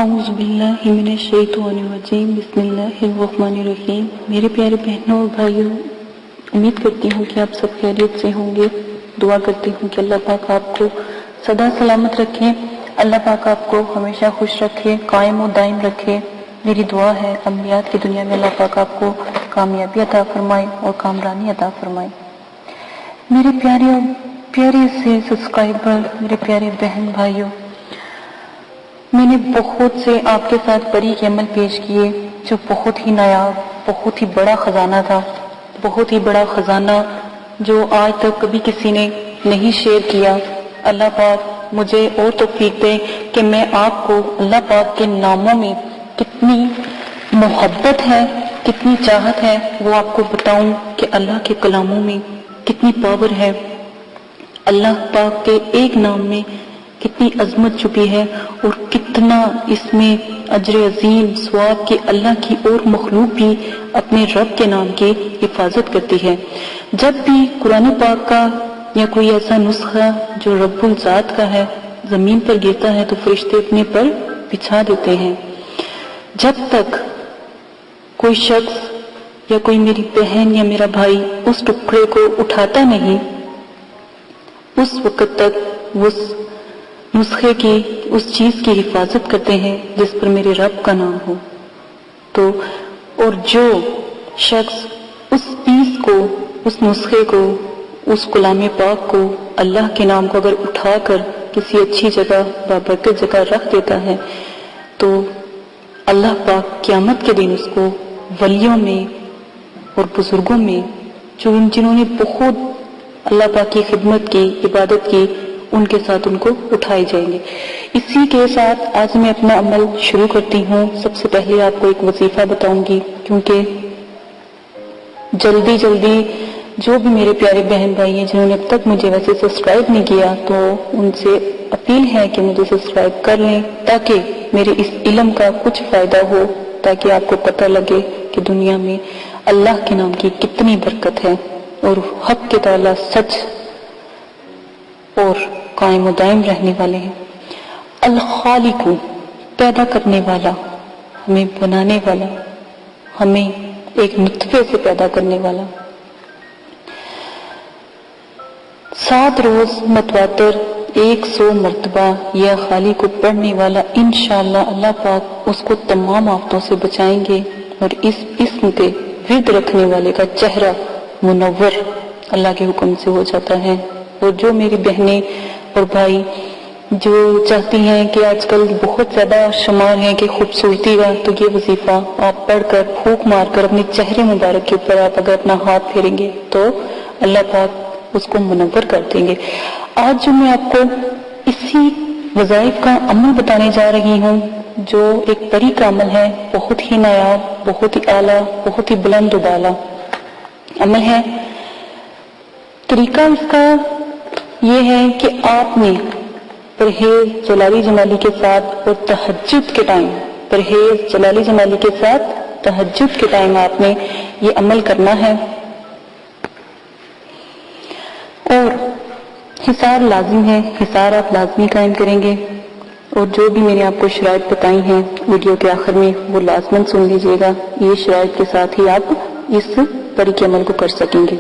اعوذ باللہ من الشیطان الرجیم بسم اللہ الرحمن الرحیم۔ میرے پیارے بہنوں اور بھائیوں، امید کرتی ہوں کہ آپ سب خیریت سے ہوں گے۔ دعا کرتی ہوں کہ اللہ پاک آپ کو سدا سلامت رکھے، اللہ پاک آپ کو ہمیشہ خوش رکھے، قائم و دائم رکھے۔ میری دعا ہے امنیات کی دنیا میں اللہ پاک آپ کو کامیابی عطا فرمائے اور کامرانی عطا فرمائے۔ میرے پیارے سے سبسکرائبر، میرے پیارے بہن بھائیوں، میں نے بہت سے آپ کے ساتھ پری کے عمل پیش کیے جو بہت ہی نایاب، بہت ہی بڑا خزانہ تھا، بہت ہی بڑا خزانہ جو آج تک کبھی کسی نے نہیں شیئر کیا۔ اللہ پاک مجھے اور توفیق دے کہ میں آپ کو اللہ پاک کے ناموں میں کتنی محبت ہے، کتنی چاہت ہے، وہ آپ کو بتاؤں کہ اللہ کے کلاموں میں کتنی پاور ہے، اللہ پاک کے ایک نام میں کتنی عظمت چھپی ہے اور کتنا اس میں اجر عظیم ثواب کے اللہ کی اور مخلوق بھی اپنے رب کے نام کی حفاظت کرتی ہے۔ جب بھی قرآن پاک کا یا کوئی ایسا نسخہ جو رب الذات کا ہے زمین پر گرتا ہے تو فرشتے اپنے پر بچھا دیتے ہیں۔ جب تک کوئی شخص یا کوئی میری بہن یا میرا بھائی اس ٹکڑے کو اٹھاتا نہیں، اس وقت تک اس نسخے کی، اس چیز کی حفاظت کرتے ہیں جس پر میرے رب کا نام ہو۔ تو اور جو شخص اس چیز کو، اس نسخے کو، اس کلام پاک کو، اللہ کے نام کو اگر اٹھا کر کسی اچھی جگہ بابرکت جگہ رکھ دیتا ہے تو اللہ پاک قیامت کے دن اس کو ولیوں میں اور بزرگوں میں جنہوں نے بہت اللہ پاک کی خدمت کی، عبادت کی، ان کے ساتھ ان کو اٹھائے جائیں گے۔ اسی کے ساتھ آج میں اپنا عمل شروع کرتی ہوں۔ سب سے پہلے آپ کو ایک وظیفہ بتاؤں گی، کیونکہ جلدی جو بھی میرے پیارے بہن بھائی ہیں جنہوں نے اب تک مجھے ویسے سبسکرائب نہیں کیا تو ان سے اپیل ہے کہ مجھے سبسکرائب کر لیں تاکہ میرے اس علم کا کچھ فائدہ ہو، تاکہ آپ کو پتہ لگے کہ دنیا میں اللہ کے نام کی کتنی برکت ہے اور حق کے تعالیٰ سچ اور قائم و دائم رہنے والے ہیں۔ الخالق، پیدا کرنے والا، ہمیں بنانے والا، ہمیں ایک نطفے سے پیدا کرنے والا، 7 روز متواتر 100 مرتبہ یا خالق کو پڑھنے والا انشاءاللہ اللہ پاک اس کو تمام آفتوں سے بچائیں گے اور اس اسم کے ورد رکھنے والے کا چہرہ منور اللہ کے حکم سے ہو جاتا ہے۔ اور جو میری بہنیں اور بھائی جو چاہتی ہیں کہ آج کل بہت زیادہ شمار ہیں کہ خوبصورتی کا، تو یہ وظیفہ آپ پڑھ کر پھونک مار کر اپنے چہرے مبارک کے اوپر آپ اگر اپنا ہاتھ پھیریں گے تو اللہ پاک اس کو منور کر دیں گے۔ آج جو میں آپ کو اسی وظائف کا عمل بتانے جا رہی ہوں جو ایک پری کا عمل ہے، بہت ہی نایاب، بہت ہی اعلیٰ، بہت ہی بلند و بالا عمل ہے۔ طریقہ اس کا یہ ہے کہ آپ نے پرہیز جلالی جمالی کے ساتھ اور تہجد کے ٹائم، پرہیز جلالی جمالی کے ساتھ تہجد کے ٹائم آپ نے یہ عمل کرنا ہے، اور حصار لازم ہے، حصار آپ لازمی قائم کریں گے۔ اور جو بھی میں نے آپ کو شرائط بتائی ہیں ویڈیو کے آخر میں وہ لازماً سن لیجیے گا، یہ شرائط کے ساتھ ہی آپ اس پری کے عمل کو کر سکیں گے۔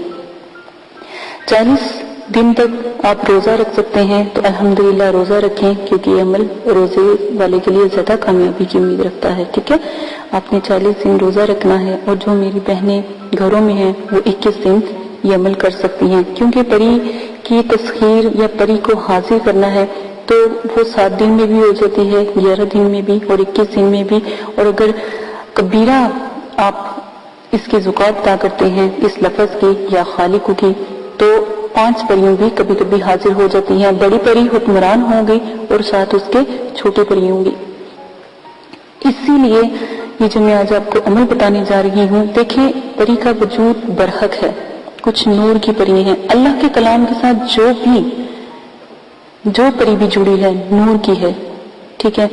40 دن تک آپ روزہ رکھ سکتے ہیں تو الحمدللہ روزہ رکھیں، کیونکہ یہ عمل روزے والے کے لیے زیادہ کامیابی کی امید رکھتا ہے، ٹھیک ہے؟ آپ نے 40 دن روزہ رکھنا ہے، اور جو میری بہنیں گھروں میں ہیں وہ 21 دن یہ عمل کر سکتی ہیں، کیونکہ پری کی تسخیر یا پری کو حاضر کرنا ہے تو وہ 7 دن میں بھی ہو جاتی ہے، 11 دن میں بھی اور 21 دن میں بھی۔ اور اگر کبیرہ آپ اس کی زکات ادا کرتے ہیں اس لفظ کی یا خالق کی تو 5 پریوں بھی کبھی کبھی حاضر ہو جاتی ہیں، بڑی پری حکمران ہوں گی اور ساتھ اس کے چھوٹی پری ہوں گی۔ اسی لیے یہ جو میں آج آپ کو عمل بتانے جا رہی ہوں، دیکھیں پری کا وجود برحق ہے، کچھ نور کی پری ہیں، اللہ کے کلام کے ساتھ جو پری بھی جڑی ہے نور کی ہے، ٹھیک ہے؟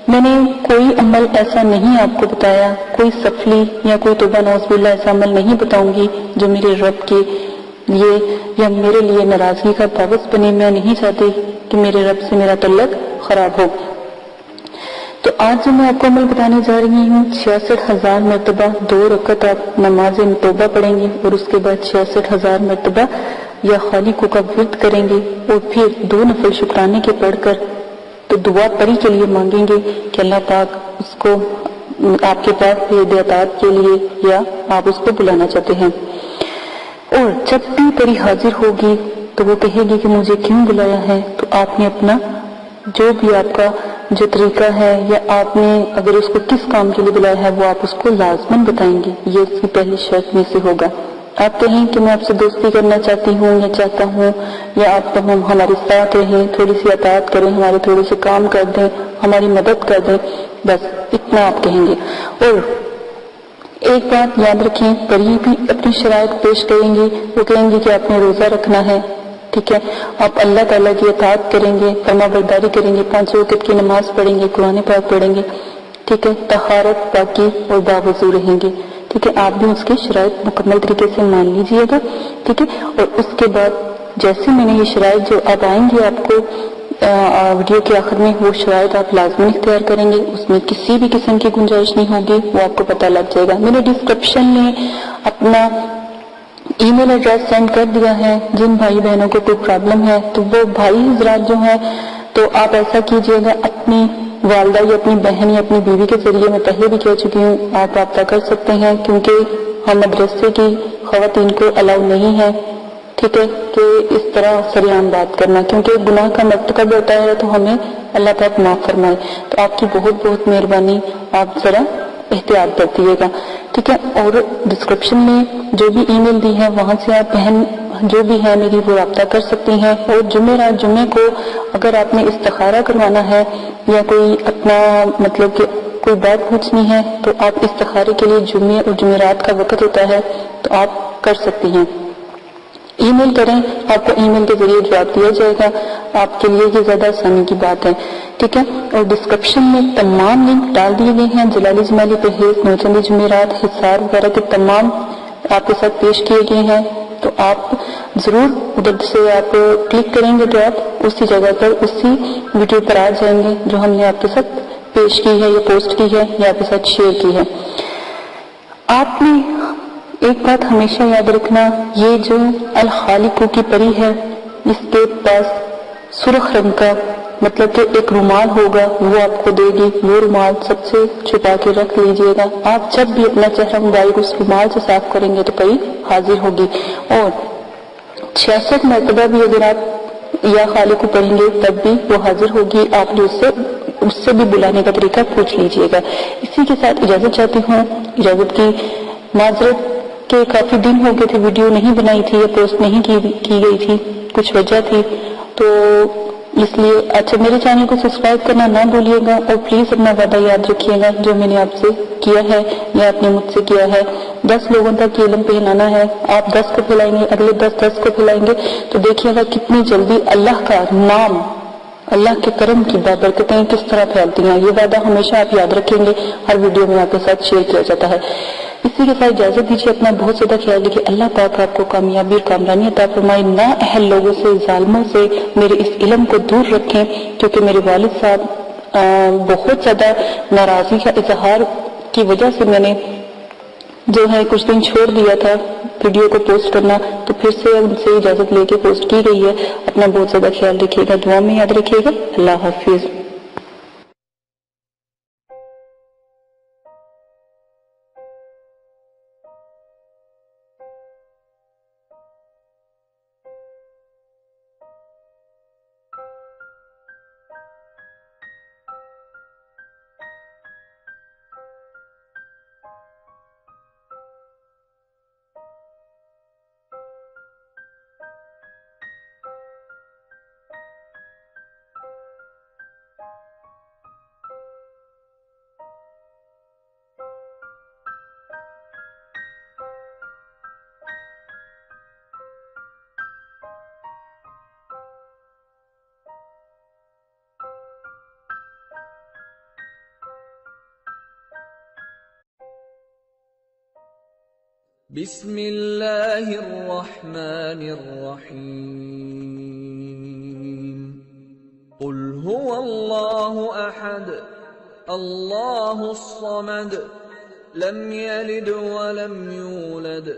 میں نے کوئی عمل ایسا نہیں آپ کو بتایا، کوئی سفلی یا کوئی توبہ نعوذ باللہ ایسا عمل نہیں بتاؤں گی جو میرے رب کے لیے یا میرے لیے ناراضگی کا باعث بنے۔ میں نہیں چاہتی کہ میرے رب سے میرا تعلق خراب ہو۔ تو آج جو میں آپ کو عمل بتانے جا رہی ہوں 66,000 مرتبہ 2 رکعت آپ نماز توبہ پڑھیں گے اور اس کے بعد 66,000 مرتبہ یا خالق کا ورد کریں گے اور پھر 2 نفل شکرانے کے پڑھ کر تو دعا پری کے لیے مانگیں گے کہ اللہ پاک اس کو آپ کے پاس ہدایت کے لیے یا آپ اس کو بلانا چاہتے ہیں. اور جب بھی پری حاضر ہوگی تو وہ کہے گی کہ مجھے کیوں بلایا ہے، تو آپ نے اپنا جو بھی آپ کا جو طریقہ ہے یا آپ نے اگر اس کو کس کام کے لیے بلایا ہے وہ آپ اس کو لازماً بتائیں گے. یہ اس کی پہلی شرط میں سے ہوگا. آپ کہیں کہ میں آپ سے دوستی کرنا چاہتی ہوں یا چاہتا ہوں یا آپ ہمارے ساتھ رہیں، تھوڑی سی اطاعت کریں، ہمارے تھوڑے سے کام کر دیں، ہماری مدد کر دیں، بس اتنا آپ کہیں گے. اور ایک بات یاد رکھیں، پری بھی اپنی شرائط پیش کریں گے. وہ کہیں گے کہ آپ نے روزہ رکھنا ہے، ٹھیک ہے، آپ اللہ تعالیٰ کی اطاعت کریں گے، فرما برداری کریں گے، 5 وقت کی نماز پڑھیں گے، قرآن پاک پڑھیں گے، ٹھیک ہے، طہارت پاکی اور باوضو رہیں گے، ٹھیک ہے. آپ بھی اس کی شرائط مکمل طریقے سے مان لیجئے گا، ٹھیک ہے. اور اس کے بعد جیسے میں نے یہ شرائط جو اب آئیں گی آپ کو ویڈیو کے آخر میں، وہ شرائط آپ لازمی اختیار کریں گے. اس میں کسی بھی قسم کی گنجائش نہیں ہوگی، وہ آپ کو پتہ لگ جائے گا. میں نے ڈسکرپشن میں اپنا ای میل ایڈریس سینڈ کر دیا ہے. جن بھائی بہنوں کو کوئی پرابلم ہے تو وہ بھائی حضرات جو ہیں تو آپ ایسا کیجئے گا، اپنی والدہ یا اپنی بہن یا اپنی بیوی کے ذریعے، میں پہلے بھی کہہ چکی ہوں، آپ رابطہ کر سکتے ہیں، کیونکہ ہم مدرسے کی خواتین کو الاؤ نہیں ہے، ٹھیک ہے، کہ اس طرح سریعان بات کرنا، کیونکہ گناہ کا مرتکب ہوتا ہے تو ہمیں اللہ پاک معاف فرمائے. تو آپ کی بہت بہت مہربانی، آپ ذرا احتیاط برتیے گا، ٹھیک ہے. اور ڈسکرپشن میں جو بھی ای میل دی ہے وہاں سے آپ بہن جو بھی ہے میری وہ رابطہ کر سکتی ہیں. اور جمعے کو اگر آپ نے استخارہ کروانا ہے یا کوئی اپنا مطلب کہ کوئی بات پوچھنی ہے تو آپ استخارے کے لیے جمعے اور جمعرات کا وقت ہوتا ہے تو آپ کر سکتی ہیں. ای میل کریں، آپ کو ای میل کے ذریعے جواب دیا جائے گا. آپ کے لیے یہ زیادہ آسانی کی بات ہے، ٹھیک ہے. اور ڈسکرپشن میں تمام لنک ڈال دیے گئے ہیں. جلالی جمالی پرہیز، نوچندی جمعرات، حصار وغیرہ کے تمام آپ کے ساتھ پیش کیے گئے ہیں. تو آپ ضرور ادھر سے آپ کلک کریں گے تو آپ اسی جگہ پر اسی ویڈیو پر آ جائیں گے جو ہم نے آپ کے ساتھ پیش کی ہے یا پوسٹ کی ہے یا آپ کے ساتھ شیئر کی ہے. آپ نے ایک بات ہمیشہ یاد رکھنا، یہ جو الخالق کی پری ہے اس کے پاس سرخ رنگ کا مطلب کہ ایک رومال ہوگا، وہ آپ کو دے گی. وہ رومال سب سے چھپا کے رکھ لیجئے گا. آپ جب بھی اپنا چہرہ موبائل اس رومال سے صاف کریں گے تو پری حاضر ہوگی. اور 66 مرتبہ بھی اگر آپ یا خالق کو پڑھیں گے تب بھی وہ حاضر ہوگی. آپ نے اس سے بھی بلانے کا طریقہ پوچھ لیجئے گا. اسی کے ساتھ اجازت چاہتی ہوں. اجازت کی معذرت کہ کافی دن ہو گئے تھے ویڈیو نہیں بنائی تھی یا پوسٹ نہیں کی گئی تھی، کچھ وجہ تھی تو اس لیے. اچھا، میرے چینل کو سبسکرائب کرنا نہ بھولیے گا اور پلیز اپنا وعدہ یاد رکھیے گا جو میں نے آپ سے کیا ہے یا آپ نے مجھ سے کیا ہے. 10 لوگوں تک علم پھیلانا ہے. آپ 10 کو پھیلائیں گے، اگلے 10 کو پھیلائیں گے تو دیکھیے گا کتنی جلدی اللہ کا نام، اللہ کے کرم کی بابرکتیں کس طرح پھیلتی ہیں. یہ وعدہ ہمیشہ آپ یاد رکھیں گے، ہر ویڈیو میں آپ کے ساتھ شیئر کیا جاتا ہے. اسی کے ساتھ اجازت دیجیے، اپنا بہت زیادہ خیال رکھیے. اللہ پاک آپ کو کامیابی اور کامرانی عطا فرمائے. نا اہل لوگوں سے، ظالموں سے میرے اس علم کو دور رکھیں، کیونکہ میرے والد صاحب بہت زیادہ ناراضی کا اظہار کی وجہ سے میں نے جو ہے کچھ دن چھوڑ دیا تھا ویڈیو کو پوسٹ کرنا، تو پھر سے ان سے اجازت لے کے پوسٹ کی گئی ہے. اپنا بہت زیادہ خیال رکھیے گا، دعا میں یاد رکھیے گا. اللہ حافظ. بسم اللہ الرحمن الرحیم. قل هو اللہ احد اللہ الصمد لم یلد ولم یولد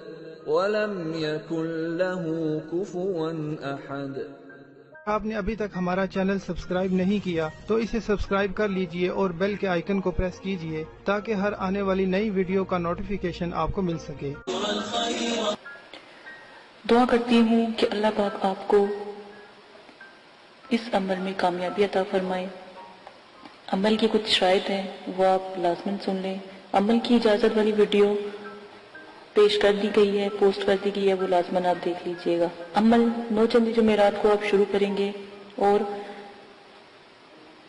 ولم یکن له کفوا احد۔ آپ نے ابھی تک ہمارا چینل سبسکرائب نہیں کیا تو اسے سبسکرائب کر لیجئے اور بیل کے آئیکن کو پریس کیجئے تاکہ ہر آنے والی نئی ویڈیو کا نوٹیفیکیشن آپ کو مل سکے۔ دعا کرتی ہوں کہ اللہ پاک آپ کو اس عمل میں کامیابی عطا فرمائے۔ عمل کی کچھ شرائط ہیں وہ آپ لازماً سن لیں۔ عمل کی اجازت والی ویڈیو پیش کر دی گئی ہے، پوسٹ کر دی گئی ہے، وہ لازماً آپ دیکھ لیجئے گا۔ عمل 9 چندی جمعرات کو آپ شروع کریں گے اور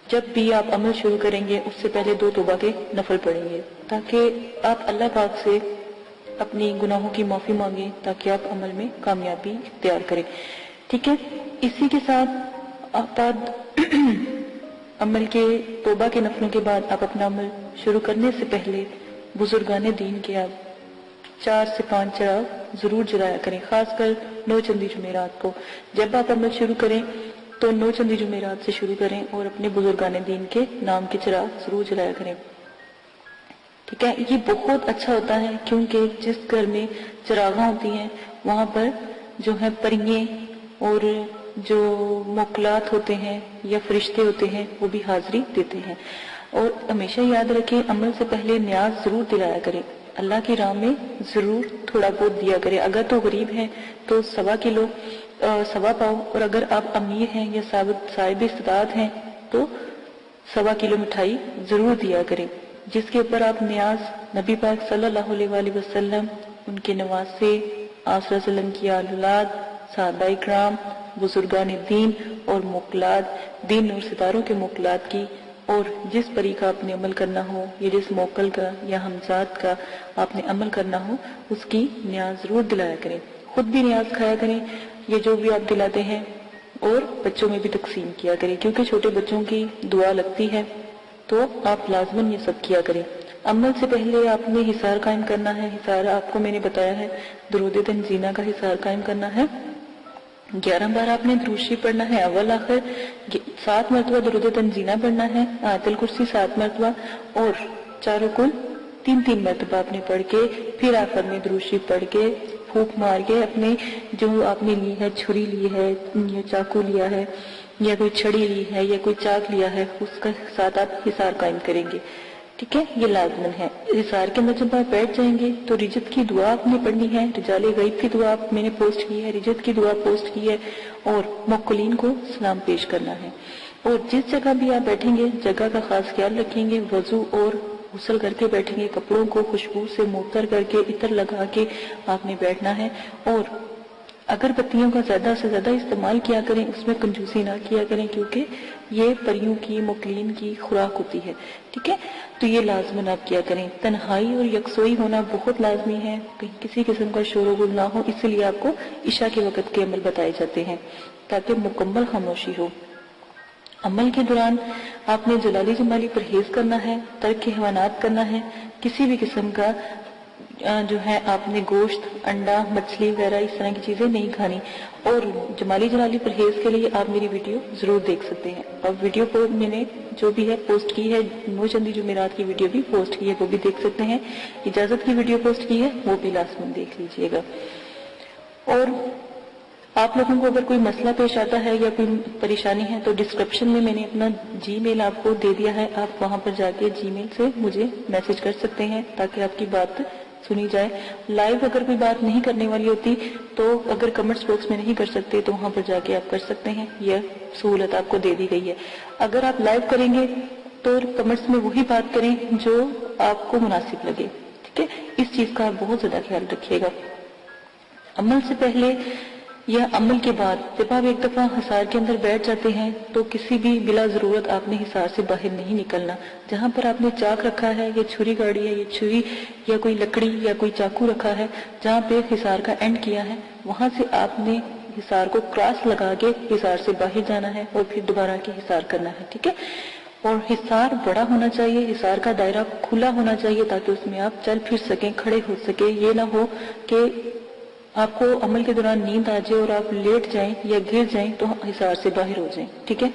جب بھی آپ عمل شروع کریں گے اس سے پہلے 2 توبہ کے نفل پڑھیں گے تاکہ آپ اللہ پاک سے اپنی گناہوں کی معافی مانگیں تاکہ آپ عمل میں کامیابی اختیار کریں، ٹھیک ہے۔ اسی کے ساتھ آپ عمل کے توبہ کے نفلوں کے بعد آپ اپنا عمل شروع کرنے سے پہلے بزرگان دین کے آپ 4 سے 5 چراغ ضرور جلایا کریں، خاص کر 9 چندی جمعرات کو۔ جب آپ عمل شروع کریں تو 9 چندی جمعرات سے شروع کریں اور اپنے بزرگان دین کے نام کے چراغ ضرور جلایا کریں، ٹھیک ہے۔ یہ بہت اچھا ہوتا ہے کیونکہ جس گھر میں چراغاں ہوتی ہیں وہاں پر جو ہے پریے اور جو موکلات ہوتے ہیں یا فرشتے ہوتے ہیں وہ بھی حاضری دیتے ہیں۔ اور ہمیشہ یاد رکھیں عمل سے پہلے نیاز ضرور دلایا کریں، اللہ کی راہ میں ضرور تھوڑا بہت دیا کریں۔ اگر تو غریب ہیں تو 1.25 کلو 1.25 پاؤ، اور اگر آپ امیر ہیں یا صاحب استطاعت ہیں تو 1.25 کلو مٹھائی ضرور دیا کریں، جس کے اوپر آپ نیاز نبی پاک صلی اللہ علیہ وآلہ وسلم، ان کے نواسے، آپ صلی اللہ علیہ وسلم کی اولاد، صحابہ اکرام، بزرگان دین اور موکلات، دین اور ستاروں کے موکلات کی، اور جس پری کا آپ نے عمل کرنا ہو یا جس موکل کا یا ہمزاد کا آپ نے عمل کرنا ہو اس کی نیاز ضرور دلایا کریں۔ خود بھی نیاز کھایا کریں یہ جو بھی آپ دلاتے ہیں، اور بچوں میں بھی تقسیم کیا کریں کیونکہ چھوٹے بچوں کی دعا لگتی ہے، تو آپ لازماً یہ سب کیا کریں۔ عمل سے پہلے آپ نے حصار قائم کرنا ہے۔ حصار آپ کو میں نے بتایا ہے درود تنزینہ کا حصار قائم کرنا ہے۔ 11 بار آپ نے درود شریف پڑھنا ہے اول آخر، 7 مرتبہ درود تنزینہ پڑھنا ہے، آیت الکرسی 7 مرتبہ، اور چاروں کل 3 مرتبہ آپ نے پڑھ کے پھر آخر میں درود شریف پڑھ کے پھونک مار کے اپنے جو آپ نے لی ہے، چھری لی ہے یا چاقو لیا ہے یا کوئی چھڑی لی ہے یا کوئی چاک لیا ہے، اس کا ساتھ آپ حصار قائم کریں گے، ٹھیک ہے۔ یہ لازمن ہے۔ حصار کے اندر جب آپ بیٹھ جائیں گے تو رجت کی دعا آپ نے پڑھنی ہے، رجال غیب کی دعا میں نے پوسٹ کی ہے، رجت کی دعا پوسٹ کی ہے، اور موکلین کو سلام پیش کرنا ہے۔ اور جس جگہ بھی آپ بیٹھیں گے جگہ کا خاص خیال رکھیں گے، وضو اور غسل کر کے بیٹھیں گے، کپڑوں کو خوشبو سے معطر کر کے عطر لگا کے آپ نے بیٹھنا ہے، اور اگر بتیوں کا زیادہ سے زیادہ استعمال کیا کریں، اس میں کنجوسی نہ کیا کریں کیونکہ یہ پریوں کی موکلین کی خوراک ہوتی ہے، ٹھیک ہے۔ تو یہ لازماً آپ کیا کریں۔ تنہائی اور یکسوئی ہونا بہت لازمی ہے، کہیں کسی قسم کا شور و غل نہ ہو، اس لیے آپ کو عشاء کے وقت کے عمل بتائے جاتے ہیں تاکہ مکمل خاموشی ہو۔ عمل کے دوران آپ نے جلالی جمالی پرہیز کرنا ہے، ترک حیوانات کرنا ہے، کسی بھی قسم کا جو ہے آپ نے گوشت، انڈا، مچھلی وغیرہ اس طرح کی چیزیں نہیں کھانی، اور جمالی جلالی پرہیز کے لیے آپ میری ویڈیو ضرور دیکھ سکتے ہیں، اور ویڈیو کو میں نے جو بھی ہے پوسٹ کی ہے، 9 چندی جمعرات کی ویڈیو بھی پوسٹ کی ہے، وہ بھی دیکھ سکتے ہیں، اجازت کی ویڈیو پوسٹ کی ہے وہ بھی لازماً دیکھ لیجئے گا۔ اور آپ لوگوں کو اگر کوئی مسئلہ پیش آتا ہے یا کوئی پریشانی ہے تو ڈسکرپشن میں نے اپنا جی میل آپ کو دے دیا ہے، آپ وہاں پر جا کے جی میل سے مجھے میسج کر سکتے ہیں تاکہ آپ کی بات سنی جائے۔ لائیو اگر کوئی بات نہیں کرنے والی ہوتی تو اگر کمنٹس باکس میں نہیں کر سکتے تو وہاں پر جا کے آپ کر سکتے ہیں، یہ سہولت آپ کو دے دی گئی ہے۔ اگر آپ لائیو کریں گے تو کمنٹس میں وہی بات کریں جو آپ کو مناسب لگے، ٹھیک ہے۔ اس چیز کا آپ بہت زیادہ خیال رکھیے گا۔ عمل سے پہلے یا عمل کے بعد جب آپ ایک دفعہ حصار کے اندر بیٹھ جاتے ہیں تو کسی بھی بلا ضرورت آپ نے حصار سے باہر نہیں نکلنا۔ جہاں پر آپ نے چاک رکھا ہے یا چھری گاڑی ہے یا چھری یا کوئی لکڑی یا کوئی چاقو رکھا ہے، جہاں پہ حصار کا اینڈ کیا ہے وہاں سے آپ نے حصار کو کراس لگا کے حصار سے باہر جانا ہے اور پھر دوبارہ کے حصار کرنا ہے، ٹھیک ہے۔ اور حصار بڑا ہونا چاہیے، حصار کا دائرہ کھلا ہونا چاہیے تاکہ اس میں آپ چل پھر سکیں، کھڑے ہو سکیں۔ یہ نہ ہو کہ آپ کو عمل کے دوران نیند آ جائے اور آپ لیٹ جائیں یا گر جائیں تو حصار سے باہر ہو جائیں، ٹھیک ہے۔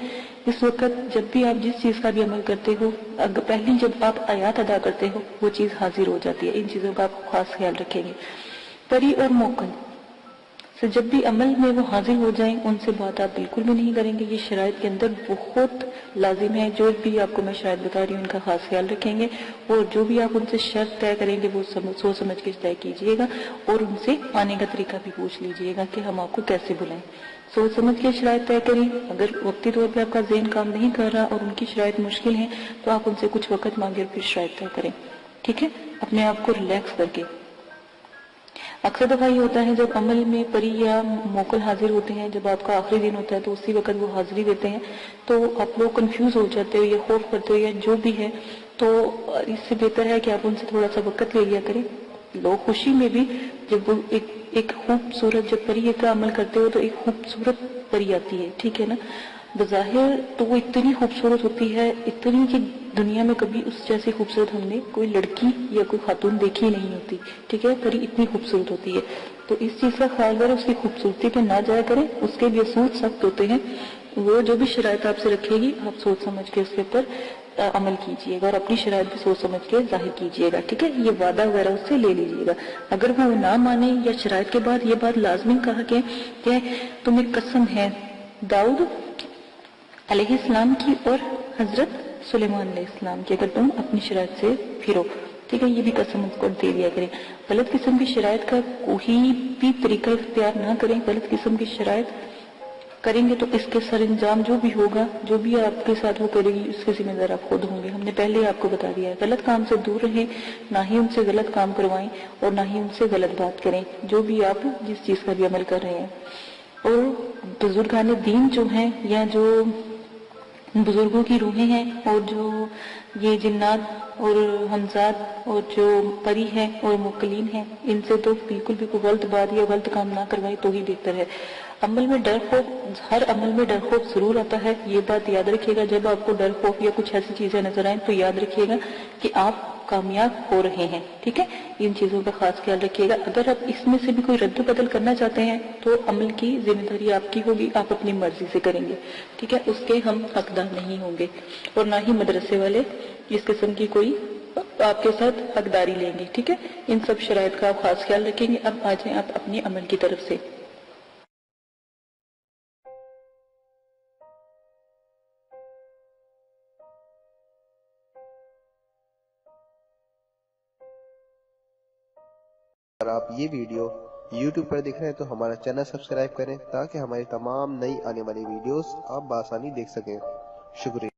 اس وقت جب بھی آپ جس چیز کا بھی عمل کرتے ہو، پہلی جب آپ آیات ادا کرتے ہو وہ چیز حاضر ہو جاتی ہے. ان چیزوں کا آپ خاص خیال رکھیں گے. پری اور موکل سے جب بھی عمل میں وہ حاضر ہو جائیں ان سے بات آپ بالکل بھی نہیں کریں گے. یہ شرائط کے اندر بہت لازم ہے. جو بھی آپ کو میں شرائط بتا رہی ہوں ان کا خاص خیال رکھیں گے، اور جو بھی آپ ان سے شرط طے کریں گے وہ سوچ سمجھ کے طے کیجیے گا، اور ان سے آنے کا طریقہ بھی پوچھ لیجیے گا کہ ہم آپ کو کیسے بلائیں. سوچ سمجھ کے شرائط طے کریں. اگر وقتی طور پہ آپ کا ذہن کام نہیں کر رہا اور ان کی شرائط مشکل ہیں تو آپ ان سے کچھ وقت مانگے پھر شرائط طے کریں. ٹھیک ہے، اپنے آپ کو ریلیکس کر کے. اکثر دفعہ یہ ہوتا ہے جب عمل میں پری یا موکل حاضر ہوتے ہیں، جب آپ کا آخری دن ہوتا ہے تو اسی وقت وہ حاضری دیتے ہیں تو آپ لوگ کنفیوز ہو جاتے ہو یا خوف کرتے ہو یا جو بھی ہے. تو اس سے بہتر ہے کہ آپ ان سے تھوڑا سا وقت لے لیا کریں. لوگ خوشی میں بھی جب وہ ایک خوبصورت جب پری کا عمل کرتے ہو تو ایک خوبصورت پری آتی ہے. ٹھیک ہے نا، بظاہر تو وہ اتنی خوبصورت ہوتی ہے، اتنی کہ دنیا میں کبھی اس جیسی خوبصورت ہم نے کوئی لڑکی یا کوئی خاتون دیکھی نہیں ہوتی. ٹھیک ہے، پری اتنی خوبصورت ہوتی ہے. تو اس چیز کا خیال کریں، اس کی خوبصورتی پہ نہ جایا کریں. اس کے بھی اصول سخت ہوتے ہیں. وہ جو بھی شرائط آپ سے رکھے گی آپ سوچ سمجھ کے اس کے اوپر عمل کیجیے گا، اور اپنی شرائط بھی سوچ سمجھ کے ظاہر کیجیے گا. ٹھیک ہے، یہ وعدہ وغیرہ اس سے لے لیجیے گا. اگر وہ نہ مانے یا شرائط کے بعد یہ بات لازمی کہا کہ تمہیں قسم ہے داؤد علیہ السلام کی اور حضرت سلیمان علیہ السلام کی، اگر تم اپنی شرائط سے پھرو. ٹھیک ہے، یہ بھی قسم اس کو دے دیا کریں. غلط قسم کی شرائط کا کوئی بھی طریقہ اختیار نہ کریں. غلط قسم کی شرائط کریں گے تو اس کے سر انجام جو بھی ہوگا، جو بھی آپ کے ساتھ وہ کرے گی اس کے ذمہ دار آپ خود ہوں گے. ہم نے پہلے آپ کو بتا دیا ہے. غلط کام سے دور رہیں، نہ ہی ان سے غلط کام کروائیں اور نہ ہی ان سے غلط بات کریں جو بھی آپ جس چیز کا بھی عمل کر رہے ہیں. اور بزرگان دین جو ہیں یا جو بزرگوں کی روحیں ہیں اور جو یہ جنات اور حمزات اور جو پری ہیں اور موکلین ہیں، ان سے تو بالکل بھی کوئی غلط بات یا غلط کام نہ کروائیں تو ہی بہتر ہے. عمل میں ڈر خوف، ہر عمل میں ڈر خوف ضرور آتا ہے. یہ بات یاد رکھیے گا. جب آپ کو ڈر خوف یا کچھ ایسی چیزیں نظر آئیں تو یاد رکھیے گا کہ آپ کامیاب ہو رہے ہیں. ٹھیک ہے، ان چیزوں کا خاص خیال رکھیے گا. اگر آپ اس میں سے بھی کوئی رد و بدل کرنا چاہتے ہیں تو عمل کی ذمہ داری آپ کی ہوگی، آپ اپنی مرضی سے کریں گے. ٹھیک ہے، اس کے ہم حقدار نہیں ہوں گے اور نہ ہی مدرسے والے اس قسم کی کوئی آپ کے ساتھ حقداری لیں گے. ٹھیک ہے، ان سب شرائط کا آپ خاص خیال رکھیں گے. اب آ جائیں آپ اپنے عمل کی طرف سے. اگر آپ یہ ویڈیو YouTube پر دیکھ رہے ہیں تو ہمارا چینل سبسکرائب کریں تاکہ ہماری تمام نئی آنے والی ویڈیوز آپ بآسانی دیکھ سکیں. شکریہ.